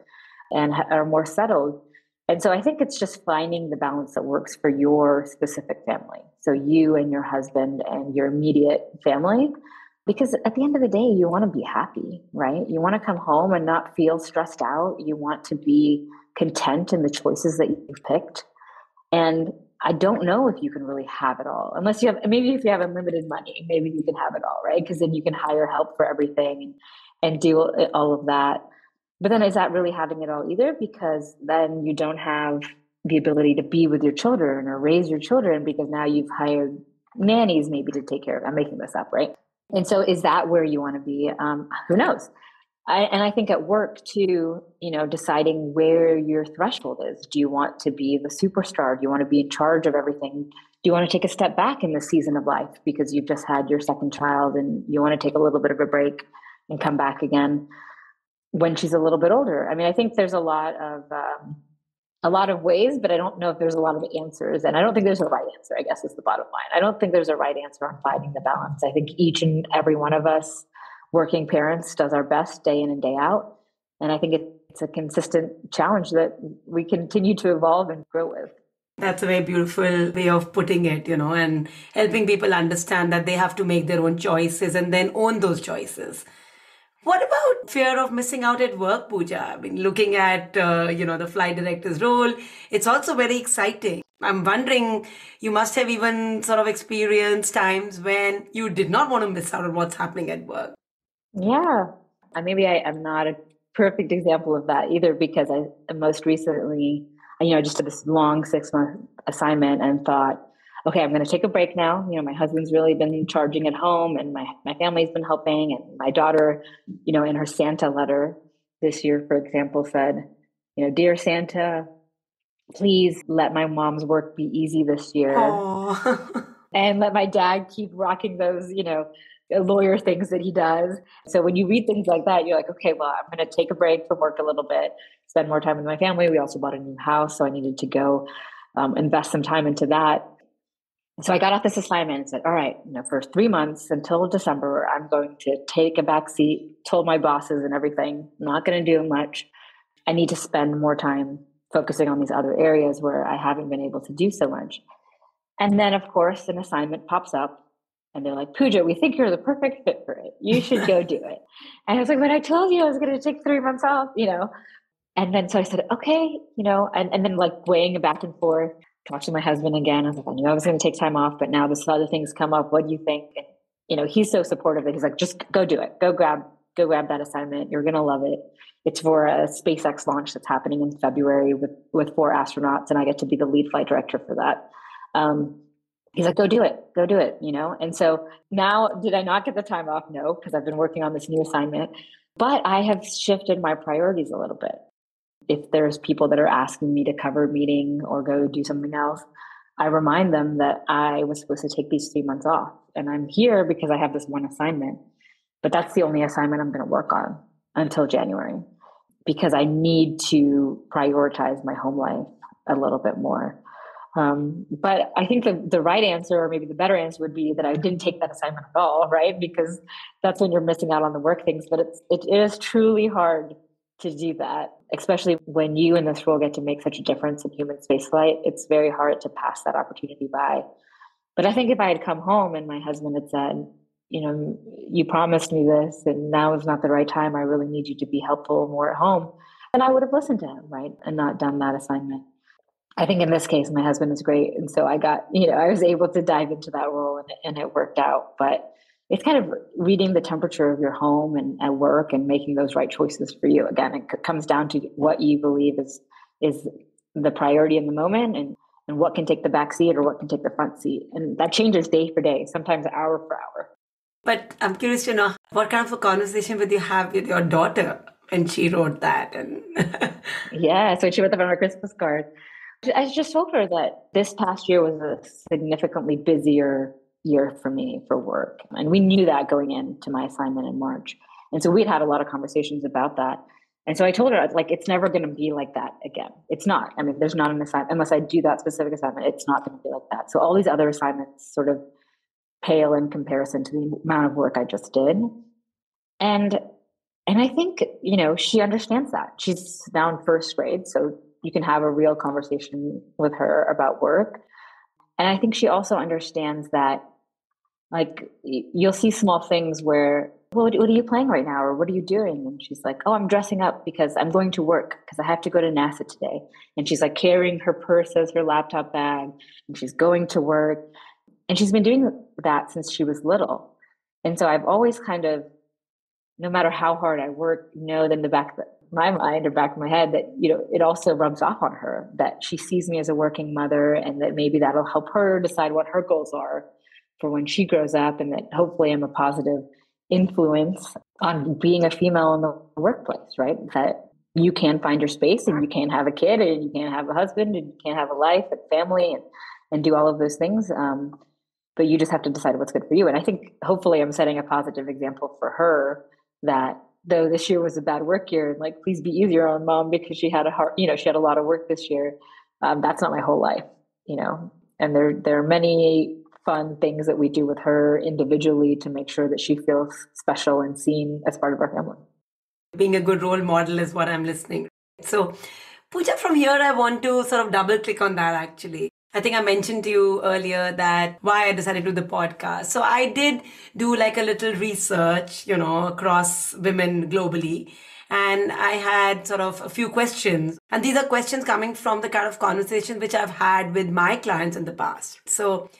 and are more settled. And so I think it's just finding the balance that works for your specific family. So you and your husband and your immediate family, because at the end of the day, you want to be happy, right? You want to come home and not feel stressed out. You want to be content in the choices that you've picked. And I don't know if you can really have it all, unless maybe if you have unlimited money, maybe you can have it all, right? Because then you can hire help for everything and do all of that. But then is that really having it all either? Because then you don't have the ability to be with your children or raise your children, because now you've hired nannies maybe to take care of. I'm making this up, right? And so is that where you want to be? Who knows? I think at work too, deciding where your threshold is. Do you want to be the superstar? Do you want to be in charge of everything? Do you want to take a step back in this season of life because you've just had your second child and you want to take a little bit of a break and come back again when she's a little bit older? I mean, I think there's a lot of ways, but I don't know if there's a lot of answers. And I don't think there's a right answer, I guess is the bottom line. I don't think there's a right answer on finding the balance. I think each and every one of us working parents does our best day in and day out. And I think it's a consistent challenge that we continue to evolve and grow with. That's a very beautiful way of putting it, and helping people understand that they have to make their own choices and then own those choices. What about fear of missing out at work, Pooja? I mean, looking at, the flight director's role, it's also very exciting. I'm wondering, you must have even sort of experienced times when you did not want to miss out on what's happening at work. Yeah. Maybe I'm not a perfect example of that either, because I most recently, I just did this long 6-month assignment and thought, okay, I'm going to take a break now. My husband's really been charging at home and my family's been helping. And my daughter, in her Santa letter this year, for example, said, Dear Santa, please let my mom's work be easy this year. And let my dad keep rocking those, lawyer things that he does. So when you read things like that, you're like, okay, well, I'm going to take a break from work a little bit, spend more time with my family. We also bought a new house, so I needed to go invest some time into that. So I got off this assignment and said, all right, for 3 months until December, I'm going to take a back seat, told my bosses and everything, I'm not going to do much. I need to spend more time focusing on these other areas where I haven't been able to do so much. And then, of course, an assignment pops up and they're like, Pooja, we think you're the perfect fit for it. You should go do it. And I was like, but I told you I was going to take 3 months off, And then so I said, okay, and then like weighing it back and forth, talked to my husband again. I was like, I knew I was going to take time off, but now this other things come up. What do you think? And, he's so supportive that he's like, just go do it. Go grab that assignment. You're going to love it. It's for a SpaceX launch that's happening in February with 4 astronauts. And I get to be the lead flight director for that. He's like, go do it, And so now, did I not get the time off? No, because I've been working on this new assignment, but I have shifted my priorities a little bit. If there's people that are asking me to cover a meeting or go do something else, I remind them that I was supposed to take these 3 months off and I'm here because I have this one assignment, but that's the only assignment I'm going to work on until January, because I need to prioritize my home life a little bit more. But I think the right answer, or maybe the better answer, would be that I didn't take that assignment at all, right? Because that's when you're missing out on the work things. But it is truly hard to do that, especially when you in this role get to make such a difference in human spaceflight. It's very hard to pass that opportunity by. But I think if I had come home and my husband had said, you promised me this and now is not the right time. I really need you to be helpful more at home. And I would have listened to him, right? And not done that assignment. I think in this case, my husband is great. And so I was able to dive into that role and it worked out. But it's kind of reading the temperature of your home and at work and making those right choices for you. Again, it comes down to what you believe is the priority in the moment and what can take the back seat or what can take the front seat. And that changes day for day, sometimes hour for hour. But I'm curious to know, what kind of a conversation would you have with your daughter when she wrote that? And Yeah, so she wrote that on our Christmas card. I just told her that this past year was a significantly busier year for me for work. And we knew that going into my assignment in March. And so we'd had a lot of conversations about that. And so I told her, like, it's never going to be like that again. It's not. I mean, there's not an assignment, unless I do that specific assignment, it's not going to be like that. So all these other assignments sort of pale in comparison to the amount of work I just did. And I think, she understands that. She's now in first grade. So you can have a real conversation with her about work. And I think she also understands that, like, you'll see small things where, well, what are you playing right now? Or what are you doing? And she's like, oh, I'm dressing up because I'm going to work because I have to go to NASA today. And she's like carrying her purse as her laptop bag and she's going to work. And she's been doing that since she was little. And so I've always kind of, no matter how hard I work, know that in the back of my mind or back of my head that, it also rubs off on her, that she sees me as a working mother and that maybe that'll help her decide what her goals are for when she grows up, and that hopefully I'm a positive influence on being a female in the workplace, right? That you can find your space and you can have a kid and you can have a husband and you can have a life and family and do all of those things. But you just have to decide what's good for you. And I think hopefully I'm setting a positive example for her that though this year was a bad work year, like, please be easier on mom because she had she had a lot of work this year. That's not my whole life, and there are many fun things that we do with her individually to make sure that she feels special and seen as part of our family. Being a good role model is what I'm listening. So, Pooja, from here, I want to sort of double click on that actually. I think I mentioned to you earlier that why I decided to do the podcast. So I did do like a little research, across women globally. And I had sort of a few questions. And these are questions coming from the kind of conversations which I've had with my clients in the past. So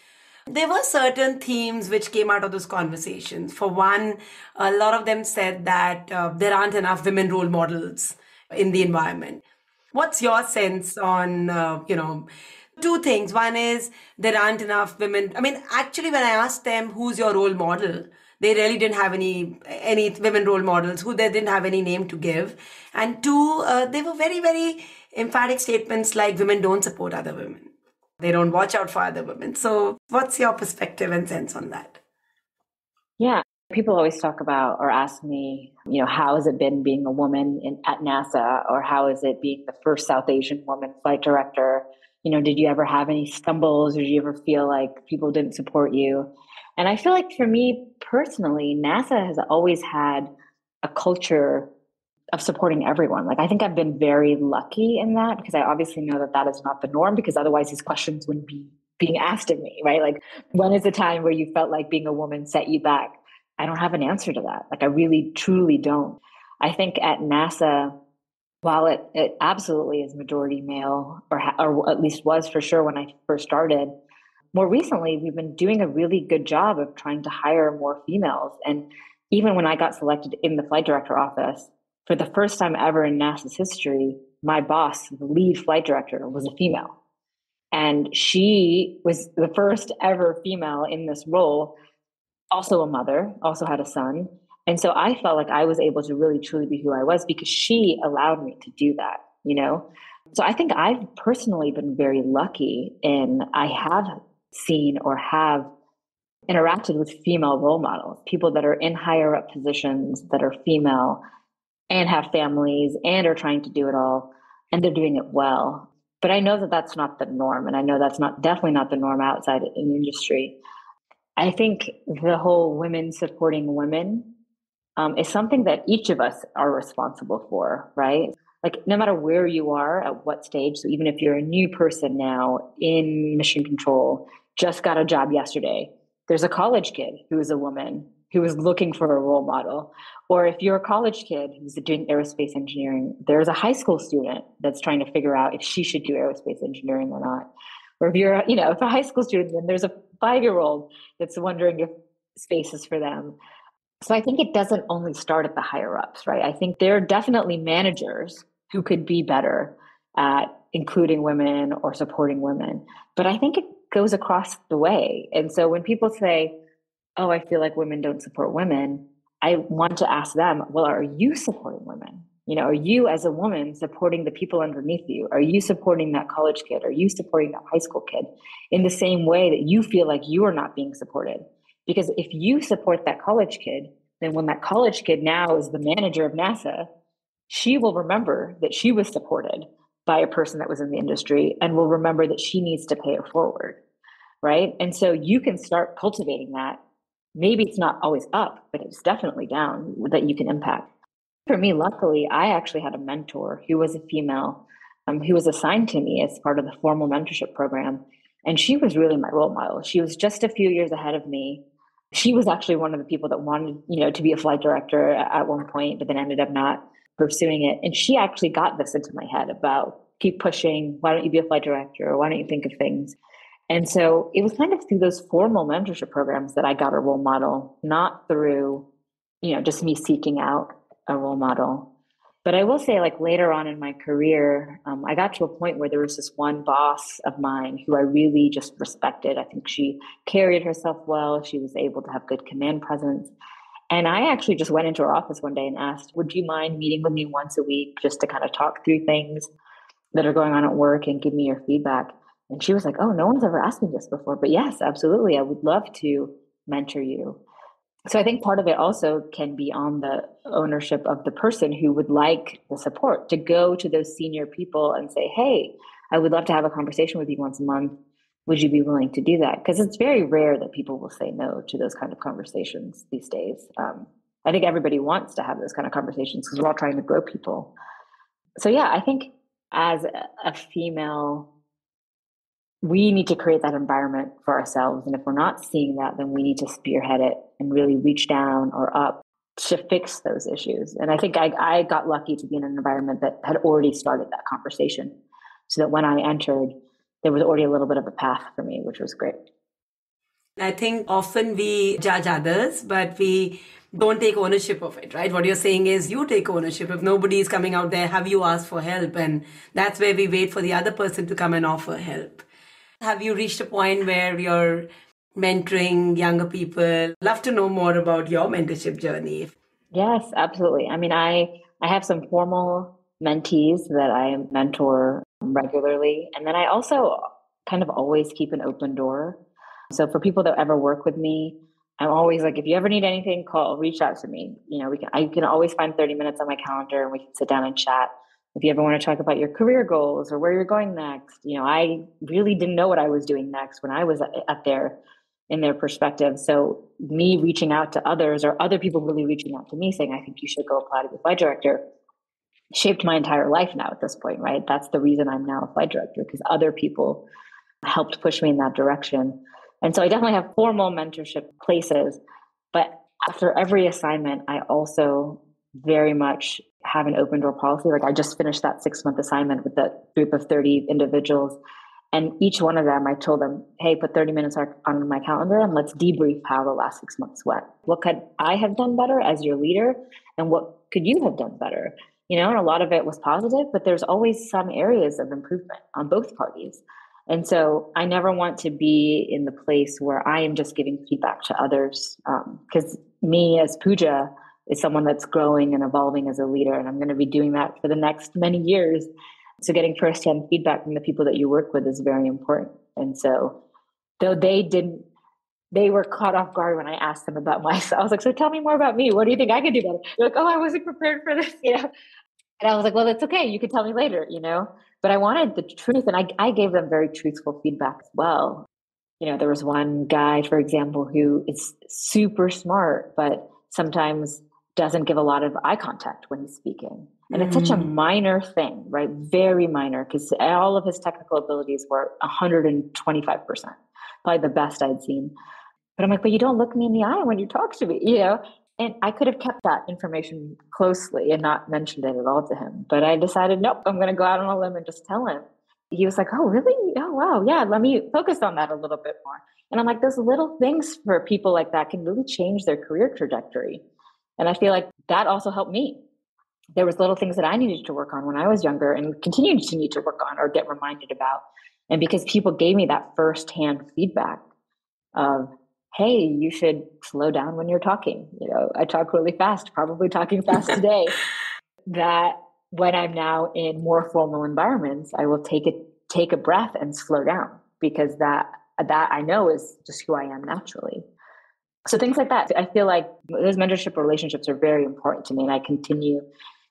there were certain themes which came out of those conversations. For one, a lot of them said that there aren't enough women role models in the environment. What's your sense on, two things. One is there aren't enough women. I mean, actually, when I asked them who's your role model, they really didn't have any women role models who they didn't have any name to give. And two, they were very, very emphatic statements like women don't support other women. They don't watch out for other women. So what's your perspective and sense on that? Yeah. People always talk about or ask me, how has it been being a woman at NASA, or how is it being the first South Asian woman flight director? Did you ever have any stumbles, or did you ever feel like people didn't support you? And I feel like for me personally, NASA has always had a culture of supporting everyone. Like, I think I've been very lucky in that, because I obviously know that that is not the norm, because otherwise these questions wouldn't be being asked of me, right? Like, when is the time where you felt like being a woman set you back? I don't have an answer to that. Like, I really, truly don't. I think at NASA, while it absolutely is majority male, or at least was for sure when I first started, more recently, we've been doing a really good job of trying to hire more females. And even when I got selected in the flight director office, for the first time ever in NASA's history, my boss, the lead flight director, was a female. And she was the first ever female in this role, also a mother, also had a son. And so I felt like I was able to really truly be who I was because she allowed me to do that, So I think I've personally been very lucky in I have seen or have interacted with female role models, people that are in higher up positions that are female and have families and are trying to do it all, and they're doing it well. But I know that that's not the norm. And I know that's definitely not the norm outside in the industry. I think the whole women supporting women is something that each of us are responsible for, right? Like, no matter where you are, at what stage. So even if you're a new person now in mission control, just got a job yesterday, there's a college kid who is a woman who is looking for a role model. Or if you're a college kid who's doing aerospace engineering, there's a high school student that's trying to figure out if she should do aerospace engineering or not. Or if you're, if a high school student, then there's a 5-year-old that's wondering if space is for them. So I think it doesn't only start at the higher ups, right? I think there are definitely managers who could be better at including women or supporting women. But I think it goes across the way. And so when people say, oh, I feel like women don't support women, I want to ask them, well, are you supporting women? Are you as a woman supporting the people underneath you? Are you supporting that college kid? Are you supporting that high school kid in the same way that you feel like you are not being supported? Because if you support that college kid, then when that college kid now is the manager of NASA, she will remember that she was supported by a person that was in the industry and will remember that she needs to pay it forward, right? And so you can start cultivating that. Maybe it's not always up, but it's definitely down that you can impact. For me, luckily, I actually had a mentor who was a female, who was assigned to me as part of the formal mentorship program. And she was really my role model. She was just a few years ahead of me. She was actually one of the people that wanted, to be a flight director at one point, but then ended up not pursuing it. And she actually got this into my head about keep pushing. Why don't you be a flight director? Or why don't you think of things? And so it was kind of through those formal mentorship programs that I got a role model, not through, just me seeking out a role model. But I will say, like later on in my career, I got to a point where there was this one boss of mine who I really just respected. I think she carried herself well. She was able to have good command presence. And I actually just went into her office one day and asked, would you mind meeting with me once a week just to kind of talk through things that are going on at work and give me your feedback? And she was like, oh, no one's ever asked me this before, but yes, absolutely. I would love to mentor you. So I think part of it also can be on the ownership of the person who would like the support to go to those senior people and say, hey, I would love to have a conversation with you once a month. Would you be willing to do that? Because it's very rare that people will say no to those kind of conversations these days. I think everybody wants to have those kind of conversations because we're all trying to grow people. So yeah, I think as a female, we need to create that environment for ourselves. And if we're not seeing that, then we need to spearhead it and really reach down or up to fix those issues. And I think I got lucky to be in an environment that had already started that conversation so that when I entered, there was already a little bit of a path for me, which was great. I think often we judge others, but we don't take ownership of it, right? What you're saying is you take ownership. If nobody is coming out there, have you asked for help? And that's where we wait for the other person to come and offer help. Have you reached a point where you're mentoring younger people? Love to know more about your mentorship journey. Yes, absolutely. I mean, I have some formal mentees that I mentor regularly. And then I also kind of always keep an open door. So for people that ever work with me, I'm always like, if you ever need anything, reach out to me. I can always find 30 minutes on my calendar and we can sit down and chat. If you ever want to talk about your career goals or where you're going next, I really didn't know what I was doing next when I was up there in their perspective. So me reaching out to others or other people really reaching out to me saying, I think you should go apply to be flight director, shaped my entire life now at this point, right? That's the reason I'm now a flight director, because other people helped push me in that direction. And so I definitely have formal mentorship places, but after every assignment, I also very much have an open door policy. Like I just finished that 6-month assignment with that group of 30 individuals. And each one of them, I told them, hey, put 30 minutes on my calendar and let's debrief how the last 6 months went. What could I have done better as your leader? And what could you have done better? And a lot of it was positive, but there's always some areas of improvement on both parties. And so I never want to be in the place where I am just giving feedback to others. Because me as Pooja is someone that's growing and evolving as a leader. And I'm going to be doing that for the next many years. So getting firsthand feedback from the people that you work with is very important. And so though they were caught off guard when I asked them about myself. I was like, so tell me more about me. What do you think I could do better? They're like, oh, I wasn't prepared for this, And I was like, well, it's okay. You can tell me later, But I wanted the truth. And I gave them very truthful feedback as well. There was one guy, for example, who is super smart, but sometimes doesn't give a lot of eye contact when he's speaking. And it's such a minor thing, right? Very minor, because all of his technical abilities were 125%, probably the best I'd seen. But I'm like, but you don't look me in the eye when you talk to me, And I could have kept that information closely and not mentioned it at all to him. But I decided, nope, I'm going to go out on a limb and just tell him. He was like, oh, really? Oh, wow. Yeah, let me focus on that a little bit more. And I'm like, those little things for people like that can really change their career trajectory. And I feel like that also helped me. There was little things that I needed to work on when I was younger and continue to need to work on or get reminded about. And because people gave me that firsthand feedback of, hey, you should slow down when you're talking. I talk really fast, probably talking fast today. That when I'm now in more formal environments, I will take a breath and slow down, because that I know is just who I am naturally. So things like that. I feel like those mentorship relationships are very important to me, and I continue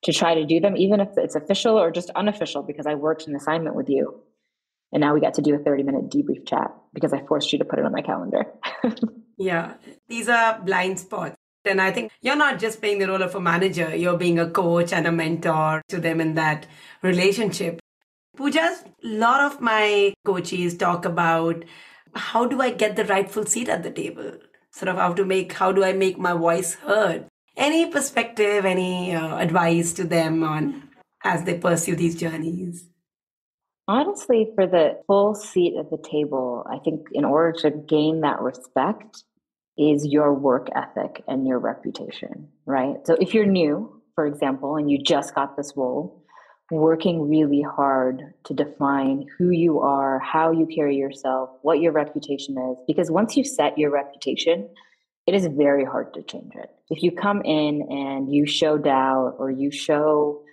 to try to do them, even if it's official or just unofficial, because I worked an assignment with you. And now we got to do a 30-minute debrief chat because I forced you to put it on my calendar. Yeah, these are blind spots. And I think you're not just playing the role of a manager, you're being a coach and a mentor to them in that relationship. Pooja, a lot of my coaches talk about how do I get the rightful seat at the table? Sort of how do I make my voice heard? Any perspective, any advice to them on as they pursue these journeys? Honestly, for the full seat at the table, I think in order to gain that respect is your work ethic and your reputation, right? So if you're new, for example, and you just got this role, working really hard to define who you are, how you carry yourself, what your reputation is, because once you set your reputation, it is very hard to change it. If you come in and you show doubt or you show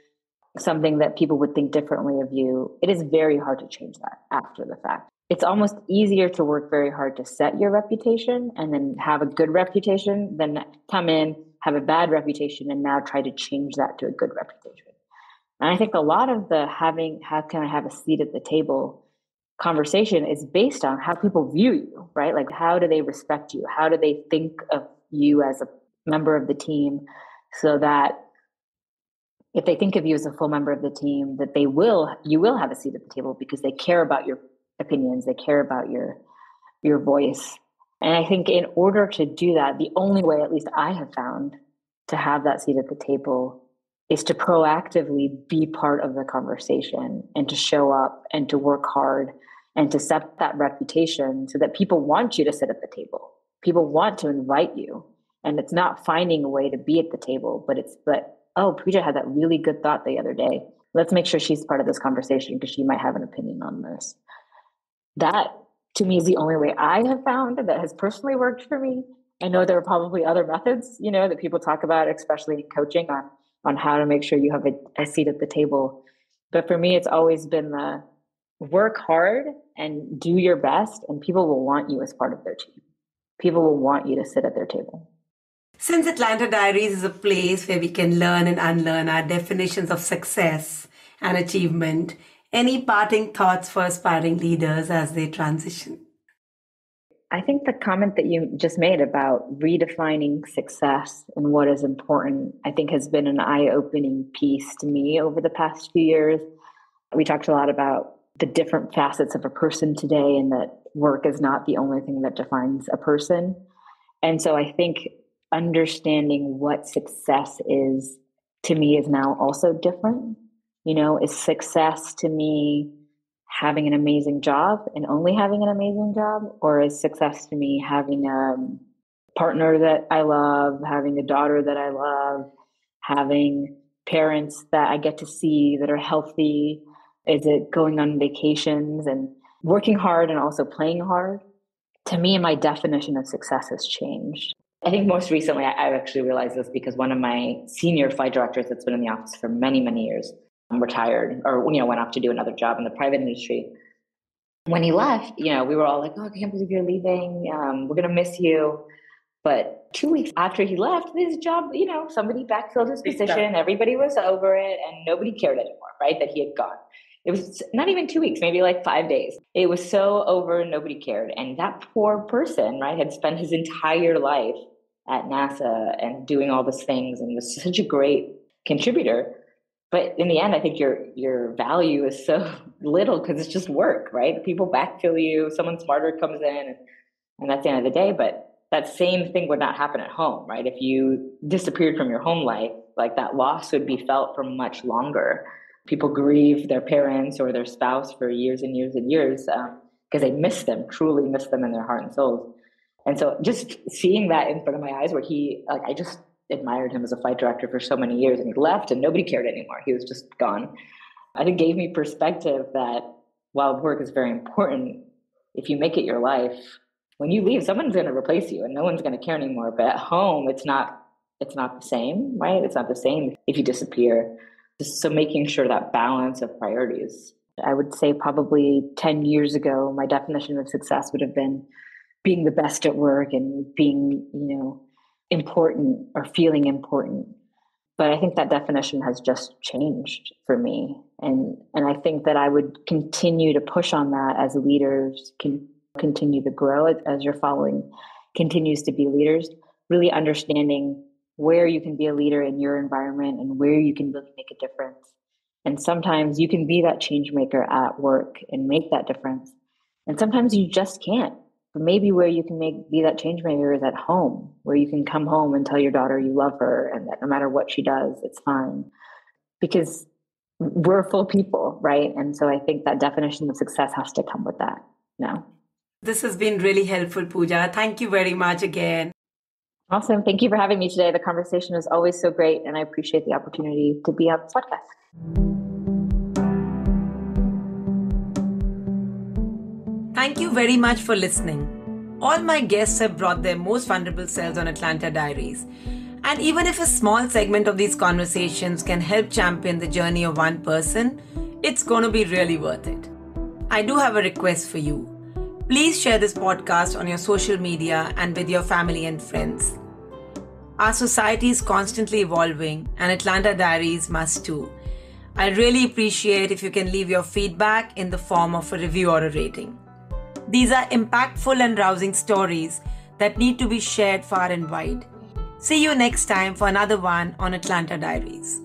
something that people would think differently of you, it is very hard to change that after the fact. It's almost easier to work very hard to set your reputation and then have a good reputation than come in, have a bad reputation, and now try to change that to a good reputation. And I think a lot of the how can I have a seat at the table conversation is based on how people view you, right? Like, how do they respect you? How do they think of you as a member of the team, so that if they think of you as a full member of the team, that you will have a seat at the table because they care about your opinions, they care about your voice. And I think in order to do that, the only way, at least I have found, to have that seat at the table is to proactively be part of the conversation and to show up and to work hard and to set that reputation so that people want you to sit at the table. People want to invite you. And it's not finding a way to be at the table, but oh, Pooja had that really good thought the other day. Let's make sure she's part of this conversation because she might have an opinion on this. That, to me, is the only way I have found that has personally worked for me. I know there are probably other methods, that people talk about, especially in coaching, on how to make sure you have a seat at the table. But for me, it's always been the work hard and do your best, and people will want you as part of their team. People will want you to sit at their table. Since Atlanta Diaries is a place where we can learn and unlearn our definitions of success and achievement, any parting thoughts for aspiring leaders as they transition? I think the comment that you just made about redefining success and what is important, I think has been an eye-opening piece to me over the past few years. We talked a lot about the different facets of a person today, and that work is not the only thing that defines a person. And so I think understanding what success is, to me, is now also different. Is success to me having an amazing job and only having an amazing job? Or is success to me having a partner that I love, having a daughter that I love, having parents that I get to see that are healthy? Is it going on vacations and working hard and also playing hard? To me, my definition of success has changed. I think most recently I actually realized this because one of my senior flight directors that's been in the office for many, many years retired or went off to do another job in the private industry. When he left, we were all like, oh, I can't believe you're leaving. We're going to miss you. But 2 weeks after he left, his job, somebody backfilled his position. Everybody was over it and nobody cared anymore, right? That he had gone. It was not even 2 weeks, maybe like 5 days. It was so over, nobody cared. And that poor person, right, had spent his entire life at NASA and doing all these things and was such a great contributor. But in the end, I think your value is so little because it's just work, right? People backfill you, someone smarter comes in, and that's the end of the day. But that same thing would not happen at home, right? If you disappeared from your home life, like that loss would be felt for much longer. People grieve their parents or their spouse for years and years and years because they miss them, truly miss them in their heart and souls. And so just seeing that in front of my eyes, where I just admired him as a flight director for so many years, and he left and nobody cared anymore. He was just gone. I think gave me perspective that while work is very important, if you make it your life, when you leave, someone's going to replace you and no one's going to care anymore. But at home, it's not the same, right? It's not the same if you disappear. So making sure that balance of priorities. I would say probably 10 years ago, my definition of success would have been being the best at work and being, important or feeling important. But I think that definition has just changed for me. And I think that I would continue to push on that as leaders can continue to grow, as your following continues to be leaders, really understanding where you can be a leader in your environment and where you can really make a difference. And sometimes you can be that change maker at work and make that difference. And sometimes you just can't. But maybe where you can be that change maker is at home, where you can come home and tell your daughter you love her and that no matter what she does, it's fine. Because we're full people, right? And so I think that definition of success has to come with that now. This has been really helpful, Pooja. Thank you very much again. Awesome. Thank you for having me today. The conversation is always so great, and I appreciate the opportunity to be on this podcast. Thank you very much for listening. All my guests have brought their most vulnerable selves on Atlanta Diaries. And even if a small segment of these conversations can help champion the journey of one person, it's going to be really worth it. I do have a request for you. Please share this podcast on your social media and with your family and friends. Our society is constantly evolving, and Atlanta Diaries must too. I really appreciate if you can leave your feedback in the form of a review or a rating. These are impactful and rousing stories that need to be shared far and wide. See you next time for another one on Atlanta Diaries.